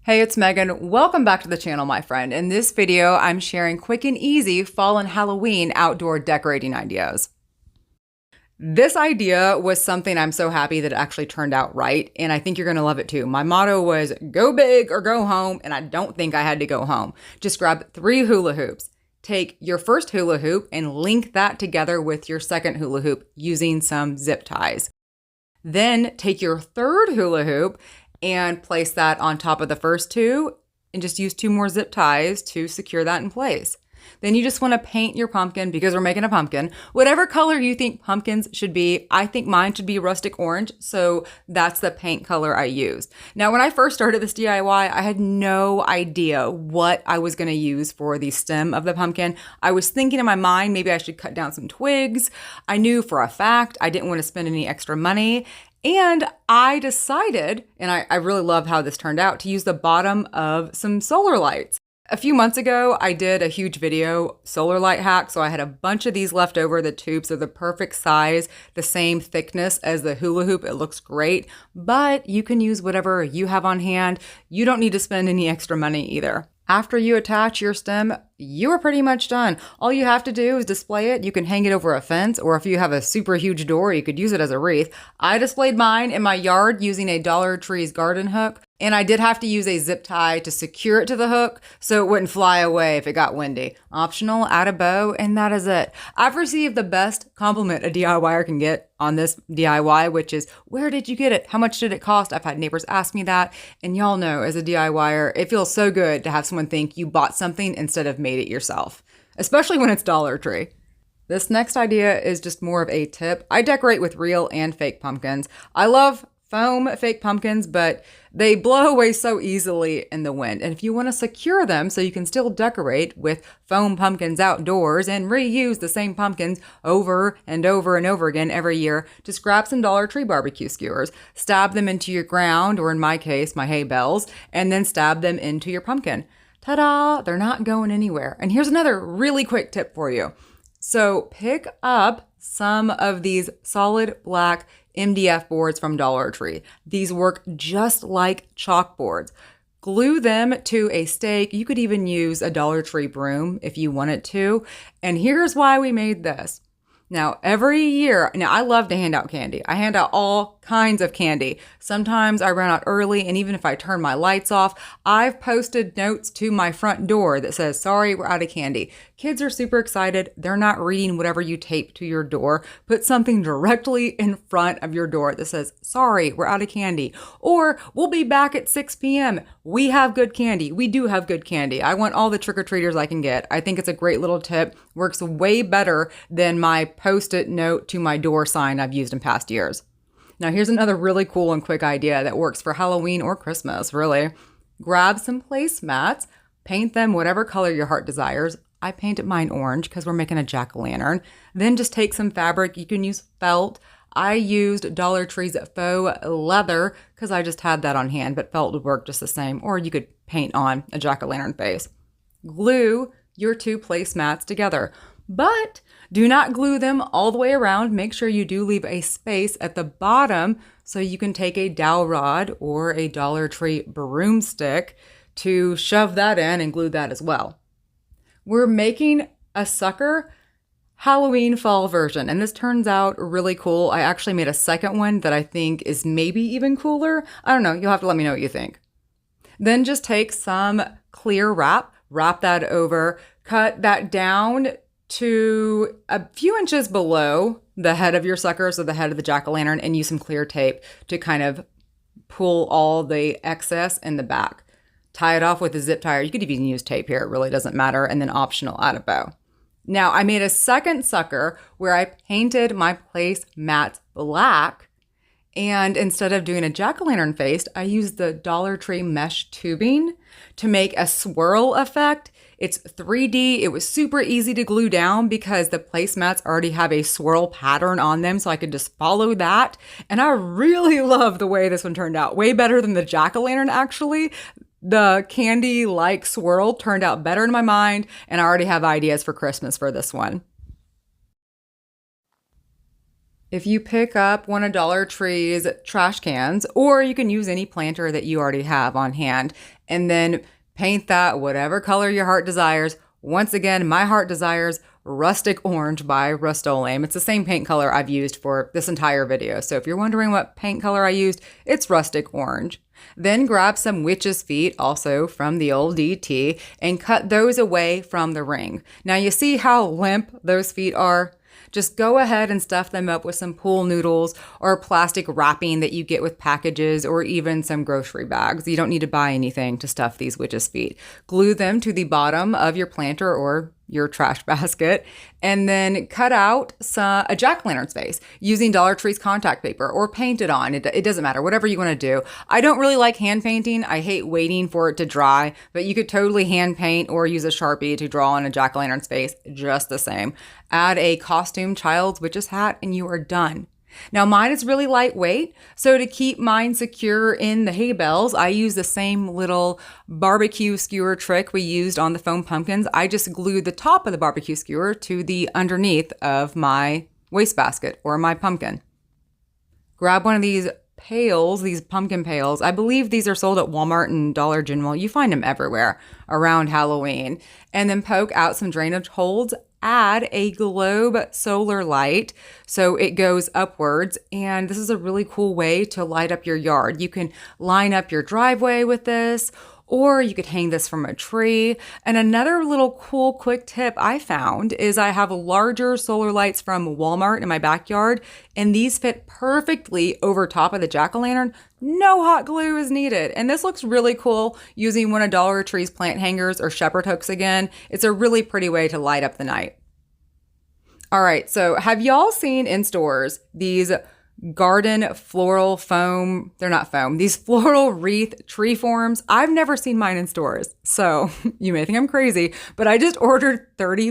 Hey, it's Megan. Welcome back to the channel, my friend. In this video, I'm sharing quick and easy fall and Halloween outdoor decorating ideas. This idea was something I'm so happy that it actually turned out right, and I think you're gonna love it too. My motto was go big or go home, and I don't think I had to go home. Just grab 3 hula hoops. Take your first hula hoop and link that together with your second hula hoop using some zip ties. Then take your third hula hoop and place that on top of the first 2 and just use 2 more zip ties to secure that in place. Then you just want to paint your pumpkin, because we're making a pumpkin, whatever color you think pumpkins should be. I think mine should be rustic orange, so that's the paint color I used. Now, when I first started this DIY, I had no idea what I was going to use for the stem of the pumpkin. I was thinking in my mind, maybe I should cut down some twigs. I knew for a fact I didn't want to spend any extra money. And I decided, and I really love how this turned out, to use the bottom of some solar lights. A few months ago, I did a huge video, solar light hack, so I had a bunch of these left over. The tubes are the perfect size, the same thickness as the hula hoop. It looks great, but you can use whatever you have on hand. You don't need to spend any extra money either. After you attach your stem, you are pretty much done. All you have to do is display it. You can hang it over a fence, or if you have a super huge door, you could use it as a wreath. I displayed mine in my yard using a Dollar Tree's garden hook, and I did have to use a zip tie to secure it to the hook so it wouldn't fly away if it got windy. Optional, add a bow, and that is it. I've received the best compliment a DIYer can get on this DIY, which is, where did you get it? How much did it cost? I've had neighbors ask me that, and y'all know, as a DIYer, it feels so good to have someone think you bought something instead of made it yourself, especially when it's Dollar Tree. This next idea is just more of a tip. I decorate with real and fake pumpkins. I love foam fake pumpkins, but they blow away so easily in the wind. And if you want to secure them so you can still decorate with foam pumpkins outdoors and reuse the same pumpkins over and over and over again every year, just grab some Dollar Tree barbecue skewers, stab them into your ground, or in my case, my hay bales, and then stab them into your pumpkin. Ta-da! They're not going anywhere. And here's another really quick tip for you. So pick up some of these solid black MDF boards from Dollar Tree. These work just like chalkboards. Glue them to a stake. You could even use a Dollar Tree broom if you wanted to. And here's why we made this. Now, every year, I love to hand out candy. I hand out all kinds of candy. Sometimes I run out early, and even if I turn my lights off, I've posted notes to my front door that says, sorry, we're out of candy. Kids are super excited. They're not reading whatever you tape to your door. Put something directly in front of your door that says, sorry, we're out of candy. Or, we'll be back at 6 p.m. We have good candy. We do have good candy. I want all the trick-or-treaters I can get. I think it's a great little tip. Works way better than my post-it note to my door sign I've used in past years. Now, here's another really cool and quick idea that works for Halloween or Christmas, really. Grab some placemats, paint them whatever color your heart desires. I painted mine orange because we're making a jack-o'-lantern. Then just take some fabric. You can use felt. I used Dollar Tree's faux leather because I just had that on hand, but felt would work just the same. Or you could paint on a jack-o'-lantern face. Glue your 2 placemats together. But do not glue them all the way around. Make sure you do leave a space at the bottom so you can take a dowel rod or a Dollar Tree broomstick to shove that in and glue that as well. We're making a sucker Halloween fall version, and this turns out really cool. I actually made a second one that I think is maybe even cooler. I don't know. You'll have to let me know what you think. Then just take some clear wrap that over, cut that down to a few inches below the head of your sucker, so the head of the jack-o'-lantern, and use some clear tape to kind of pull all the excess in the back. Tie it off with a zip tie, or you could even use tape here. It really doesn't matter. And then optional, add a bow. Now, I made a second sucker where I painted my placemats black, and instead of doing a jack-o'-lantern face, I used the Dollar Tree mesh tubing to make a swirl effect. It's 3D. It was super easy to glue down because the placemats already have a swirl pattern on them, so I could just follow that. And I really love the way this one turned out. Way better than the jack-o'-lantern, actually. The candy-like swirl turned out better in my mind, and I already have ideas for Christmas for this one. If you pick up one of Dollar Tree's trash cans, or you can use any planter that you already have on hand, and then paint that whatever color your heart desires. Once again, my heart desires Rustic Orange by Rust-Oleum. It's the same paint color I've used for this entire video. So if you're wondering what paint color I used, it's Rustic Orange. Then grab some witch's feet, also from the old DT, and cut those away from the ring. Now you see how limp those feet are? Just go ahead and stuff them up with some pool noodles or plastic wrapping that you get with packages, or even some grocery bags. You don't need to buy anything to stuff these witch's feet. Glue them to the bottom of your planter or your trash basket, and then cut out a jack-o'-lantern's face using Dollar Tree's contact paper, or paint it on. It doesn't matter, whatever you want to do. I don't really like hand painting. I hate waiting for it to dry, but you could totally hand paint or use a Sharpie to draw on a jack-o'-lantern's face just the same. Add a costume child's witch's hat and you are done. Now mine is really lightweight, so to keep mine secure in the hay bales, I use the same little barbecue skewer trick we used on the foam pumpkins. I just glued the top of the barbecue skewer to the underneath of my wastebasket or my pumpkin. Grab one of these pails, these pumpkin pails. I believe these are sold at Walmart and Dollar General. You find them everywhere around Halloween. And then poke out some drainage holes. Add a globe solar light so it goes upwards, and this is a really cool way to light up your yard. You can line up your driveway with this, or you could hang this from a tree. And another little cool quick tip I found is I have larger solar lights from Walmart in my backyard, and these fit perfectly over top of the jack-o'-lantern. No hot glue is needed. And this looks really cool using one of Dollar Tree's plant hangers or shepherd hooks again. It's a really pretty way to light up the night. All right, so have y'all seen in stores these garden floral foam, they're not foam, these floral wreath tree forms? I've never seen mine in stores. So you may think I'm crazy, but I just ordered 30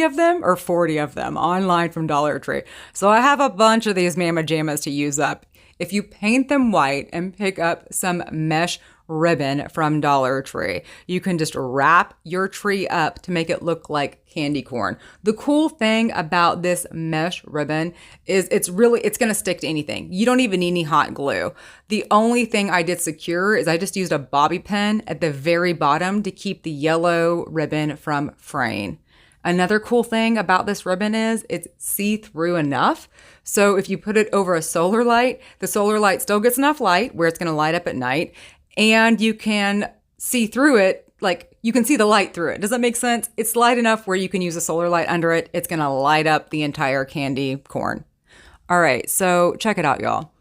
of them or 40 of them online from Dollar Tree. So I have a bunch of these mamma jammas to use up. If you paint them white and pick up some mesh ribbon from Dollar Tree, you can just wrap your tree up to make it look like candy corn. The cool thing about this mesh ribbon is it's going to stick to anything. You don't even need any hot glue. The only thing I did secure is I just used a bobby pin at the very bottom to keep the yellow ribbon from fraying. Another cool thing about this ribbon is it's see-through enough. So if you put it over a solar light, the solar light still gets enough light where it's going to light up at night, and you can see through it, like you can see the light through it. Does that make sense? It's light enough where you can use a solar light under it. It's going to light up the entire candy corn. All right, so check it out, y'all.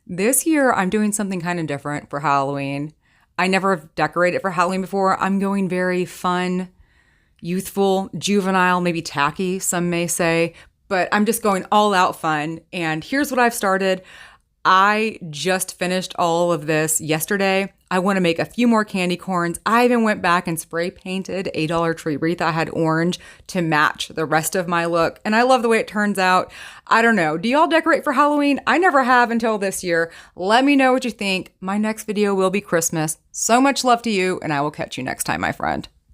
This year, I'm doing something kind of different for Halloween. I never have decorated for Halloween before. I'm going very fun, youthful, juvenile, maybe tacky, some may say, but I'm just going all out fun. And here's what I've started. I just finished all of this yesterday. I want to make a few more candy corns. I even went back and spray painted a Dollar Tree wreath I had orange to match the rest of my look. And I love the way it turns out. I don't know. Do y'all decorate for Halloween? I never have until this year. Let me know what you think. My next video will be Christmas. So much love to you, and I will catch you next time, my friend.